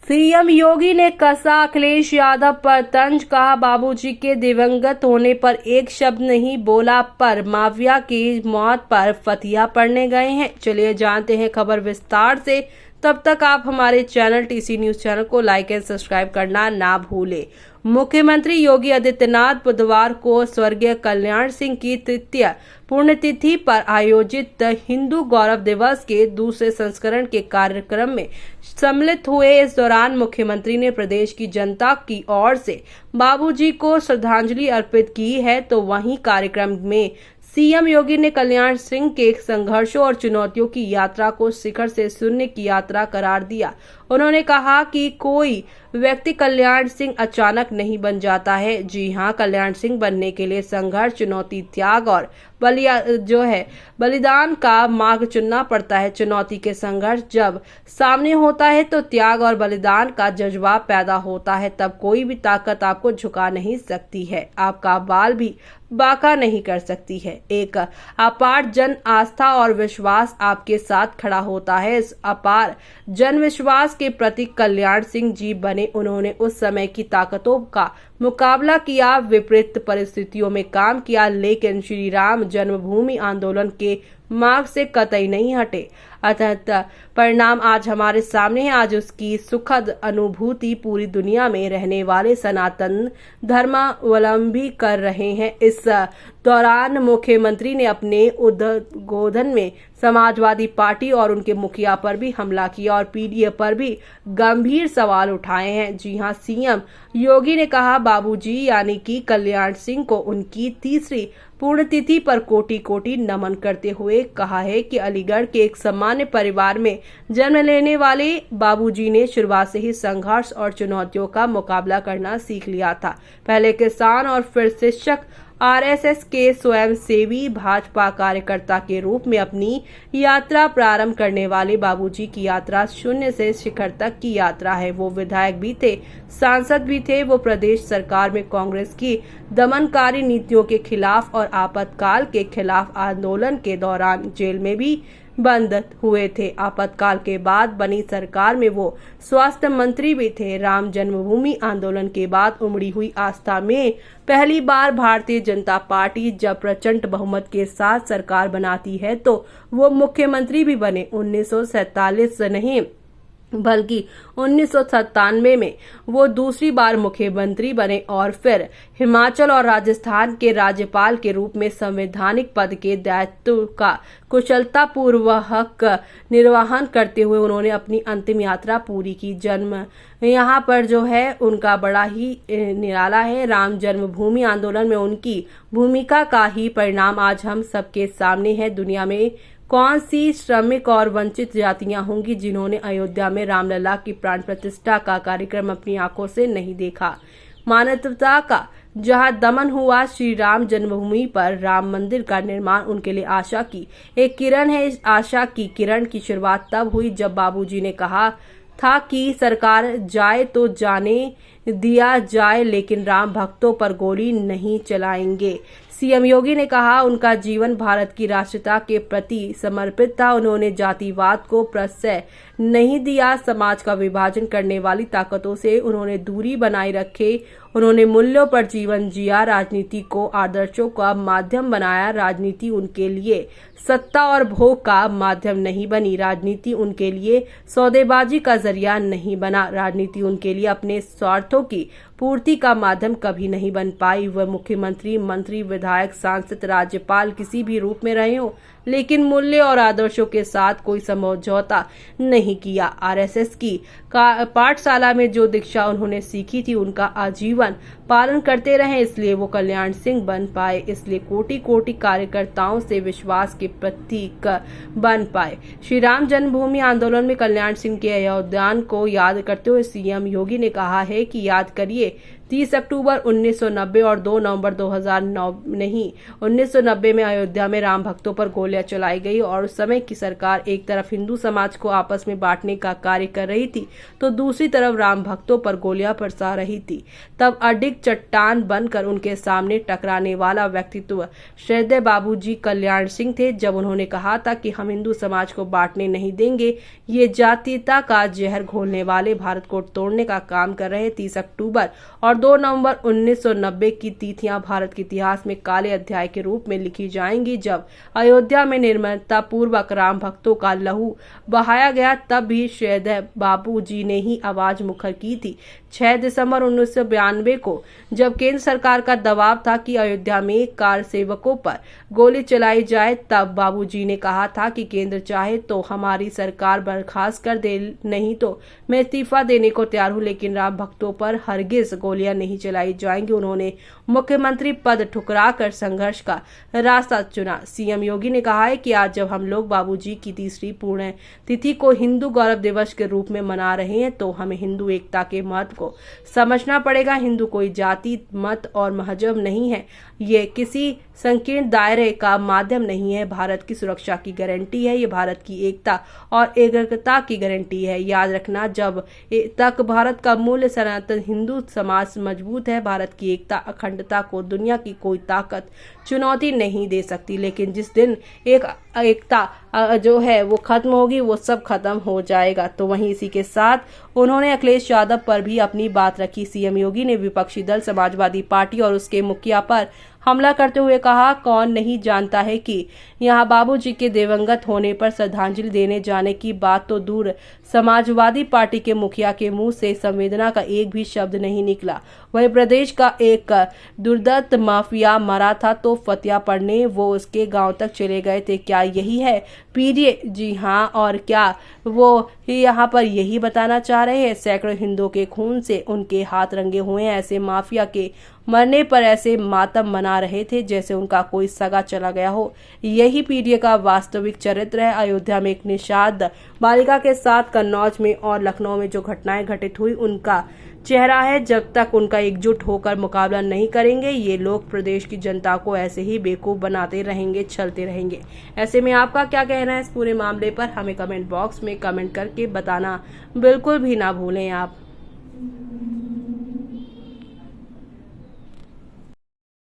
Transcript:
CM योगी ने कसा अखिलेश यादव पर तंज, कहा बाबूजी के दिवंगत होने पर एक शब्द नहीं बोला, पर माफिया की मौत पर फतिया पड़ने गए हैं। चलिए जानते हैं खबर विस्तार से। तब तक आप हमारे चैनल टीसी न्यूज चैनल को लाइक एंड सब्सक्राइब करना ना भूलें। मुख्यमंत्री योगी आदित्यनाथ बुधवार को स्वर्गीय कल्याण सिंह की तृतीय पुण्यतिथि पर आयोजित हिंदू गौरव दिवस के दूसरे संस्करण के कार्यक्रम में सम्मिलित हुए। इस दौरान मुख्यमंत्री ने प्रदेश की जनता की ओर से बाबूजी को श्रद्धांजलि अर्पित की है, तो वहीं कार्यक्रम में सीएम योगी ने कल्याण सिंह के संघर्षों और चुनौतियों की यात्रा को शिखर से शून्य की यात्रा करार दिया। उन्होंने कहा कि कोई व्यक्ति कल्याण सिंह अचानक नहीं बन जाता है। जी हां, कल्याण सिंह बनने के लिए संघर्ष, चुनौती, त्याग और बलिदान का मार्ग चुनना पड़ता है। चुनौती के संघर्ष जब सामने होता है तो त्याग और बलिदान का जज्बा पैदा होता है। तब कोई भी ताकत आपको झुका नहीं सकती है, आपका बाल भी बांका नहीं कर सकती है। एक अपार जन आस्था और विश्वास आपके साथ खड़ा होता है। इस अपार जन विश्वास के प्रतीक कल्याण सिंह जी बने। उन्होंने उस समय की ताकतों का मुकाबला किया, विपरीत परिस्थितियों में काम किया, लेकिन श्री राम जन्मभूमि आंदोलन के मार्ग से कतई नहीं हटे। अतः परिणाम आज हमारे सामने है। आज उसकी सुखद अनुभूति पूरी दुनिया में रहने वाले सनातन धर्मावलंबी कर रहे हैं। इस दौरान मुख्यमंत्री ने अपने उद्बोधन में समाजवादी पार्टी और उनके मुखिया पर भी हमला किया और पीडीए पर भी गंभीर सवाल उठाए हैं। जी हां, सीएम योगी ने कहा बाबूजी यानी कि कल्याण सिंह को उनकी तीसरी पुण्यतिथि पर कोटि कोटि नमन करते हुए कहा है कि अलीगढ़ के एक सामान्य परिवार में जन्म लेने वाले बाबूजी ने शुरुआत से ही संघर्ष और चुनौतियों का मुकाबला करना सीख लिया था। पहले किसान और फिर शिक्षक, आरएसएस के स्वयंसेवी, भाजपा कार्यकर्ता के रूप में अपनी यात्रा प्रारंभ करने वाले बाबूजी की यात्रा शून्य से शिखर तक की यात्रा है। वो विधायक भी थे, सांसद भी थे। वो प्रदेश सरकार में कांग्रेस की दमनकारी नीतियों के खिलाफ और आपातकाल के खिलाफ आंदोलन के दौरान जेल में भी बंद हुए थे। आपातकाल के बाद बनी सरकार में वो स्वास्थ्य मंत्री भी थे। राम जन्मभूमि आंदोलन के बाद उमड़ी हुई आस्था में पहली बार भारतीय जनता पार्टी जब प्रचंड बहुमत के साथ सरकार बनाती है तो वो मुख्यमंत्री भी बने। 1947 नहीं बल्कि 1997 में वो दूसरी बार मुख्यमंत्री बने और फिर हिमाचल और राजस्थान के राज्यपाल के रूप में संवैधानिक पद के दायित्व का कुशलतापूर्वक निर्वहन करते हुए उन्होंने अपनी अंतिम यात्रा पूरी की। जन्म यहाँ पर जो है उनका बड़ा ही निराला है। राम जन्मभूमि आंदोलन में उनकी भूमिका का ही परिणाम आज हम सबके सामने है। दुनिया में कौन सी श्रमिक और वंचित जातियां होंगी जिन्होंने अयोध्या में रामलला की प्राण प्रतिष्ठा का कार्यक्रम अपनी आंखों से नहीं देखा। मानवता का जहां दमन हुआ, श्री राम जन्मभूमि पर राम मंदिर का निर्माण उनके लिए आशा की एक किरण है। इस आशा की किरण की शुरुआत तब हुई जब बाबूजी ने कहा था कि सरकार जाए तो जाने दिया जाए, लेकिन राम भक्तों पर गोली नहीं चलाएंगे। सीएम योगी ने कहा उनका जीवन भारत की राष्ट्रीयता के प्रति समर्पित था। उन्होंने जातिवाद को प्रश्रय नहीं दिया। समाज का विभाजन करने वाली ताकतों से उन्होंने दूरी बनाए रखे। उन्होंने मूल्यों पर जीवन जिया, राजनीति को आदर्शों का माध्यम बनाया। राजनीति उनके लिए सत्ता और भोग का माध्यम नहीं बनी। राजनीति उनके लिए सौदेबाजी का जरिया नहीं बना। राजनीति उनके लिए अपने स्वार्थों की पूर्ति का माध्यम कभी नहीं बन पाई। वह मुख्यमंत्री, मंत्री, विधायक, सांसद, राज्यपाल किसी भी रूप में रहे हो, लेकिन मूल्य और आदर्शों के साथ कोई समझौता नहीं किया। आरएसएस की पाठशाला में जो दीक्षा उन्होंने सीखी थी उनका आजीवन पालन करते रहे, इसलिए वो कल्याण सिंह बन पाए। इसलिए कोटि कोटि कार्यकर्ताओं से विश्वास के प्रतीक बन पाए। श्री राम जन्मभूमि आंदोलन में कल्याण सिंह के योगदान को याद करते हुए सीएम योगी ने कहा है कि याद करिए 30 अक्टूबर 1990 और 2 नवंबर 1990 में अयोध्या में राम भक्तों पर गोलियां चलाई गई और उस समय की सरकार एक तरफ हिंदू समाज को आपस में बांटने का कार्य कर रही थी तो दूसरी तरफ राम भक्तों पर गोलियां बरसा रही थी। तब अडिग चट्टान बनकर उनके सामने टकराने वाला व्यक्तित्व श्रद्धेय बाबूजी कल्याण सिंह थे। जब उन्होंने कहा था कि हम हिंदू समाज को बांटने नहीं देंगे, ये जातीयता का जहर घोलने वाले भारत को तोड़ने का काम कर रहे। 30 अक्टूबर और 2 नवंबर 1990 की तिथियां भारत के इतिहास में काले अध्याय के रूप में लिखी जाएंगी। जब अयोध्या में निर्ममता पूर्वक राम भक्तों का लहू बहाया गया तब भी श्रद्धेय बाबूजी ने ही आवाज मुखर की थी। 6 दिसंबर 1992 को जब केंद्र सरकार का दबाव था कि अयोध्या में कार सेवकों पर गोली चलाई जाए, तब बाबूजी ने कहा था कि केंद्र चाहे तो हमारी सरकार बर्खास्त कर दे, नहीं तो मैं इस्तीफा देने को तैयार हूं, लेकिन राम भक्तों पर हरगिज गोलियां नहीं चलाई जाएंगी। उन्होंने मुख्यमंत्री पद ठुकराकर संघर्ष का रास्ता चुना। सीएम योगी ने कहा है कि आज जब हम लोग बाबूजी की तीसरी पुण्य तिथि को हिंदू गौरव दिवस के रूप में मना रहे हैं तो हमें हिंदू एकता के महत्व को समझना पड़ेगा। हिंदू कोई जाति, मत और मजहब नहीं है, ये किसी संकीर्ण दायरे का माध्यम नहीं है, भारत की सुरक्षा की गारंटी है, ये भारत की एकता और एकता की गारंटी है। याद रखना, जब तक भारत का मूल्य सनातन हिंदू समाज मजबूत है, भारत की एकता अखंडता को दुनिया की कोई ताकत चुनौती नहीं दे सकती। लेकिन जिस दिन एक एकता जो है वो खत्म होगी, वो सब खत्म हो जाएगा। तो वहीं इसी के साथ उन्होंने अखिलेश यादव पर भी अपनी बात रखी। सीएम योगी ने विपक्षी दल समाजवादी पार्टी और उसके मुखिया पर हमला करते हुए कहा, कौन नहीं जानता है कि यहाँ बाबूजी के दिवंगत होने पर श्रद्धांजलि देने जाने की बात तो दूर, समाजवादी पार्टी के मुखिया के मुंह से संवेदना का एक भी शब्द नहीं निकला। वही प्रदेश का एक दुर्दत्त माफिया मरा था तो फतिया पढ़ने वो उसके गांव तक चले गए थे। क्या यही है पीरियड? जी हाँ। और क्या वो यहाँ पर यही बताना चाह रहे हैं? सैकड़ों हिंदुओं के खून से उनके हाथ रंगे हुए हैं। ऐसे माफिया के मरने पर ऐसे मातम मना रहे थे जैसे उनका कोई सगा चला गया हो। यही पीरियड का वास्तविक चरित्र है। अयोध्या में एक निषाद बालिका के साथ कन्नौज में और लखनऊ में जो घटनाएं घटित हुई, उनका चेहरा है। जब तक उनका एकजुट होकर मुकाबला नहीं करेंगे, ये लोग प्रदेश की जनता को ऐसे ही बेवकूफ बनाते रहेंगे, छलते रहेंगे। ऐसे में आपका क्या कहना है इस पूरे मामले पर? हमें कमेंट बॉक्स में कमेंट करके बताना बिल्कुल भी ना भूलें आप।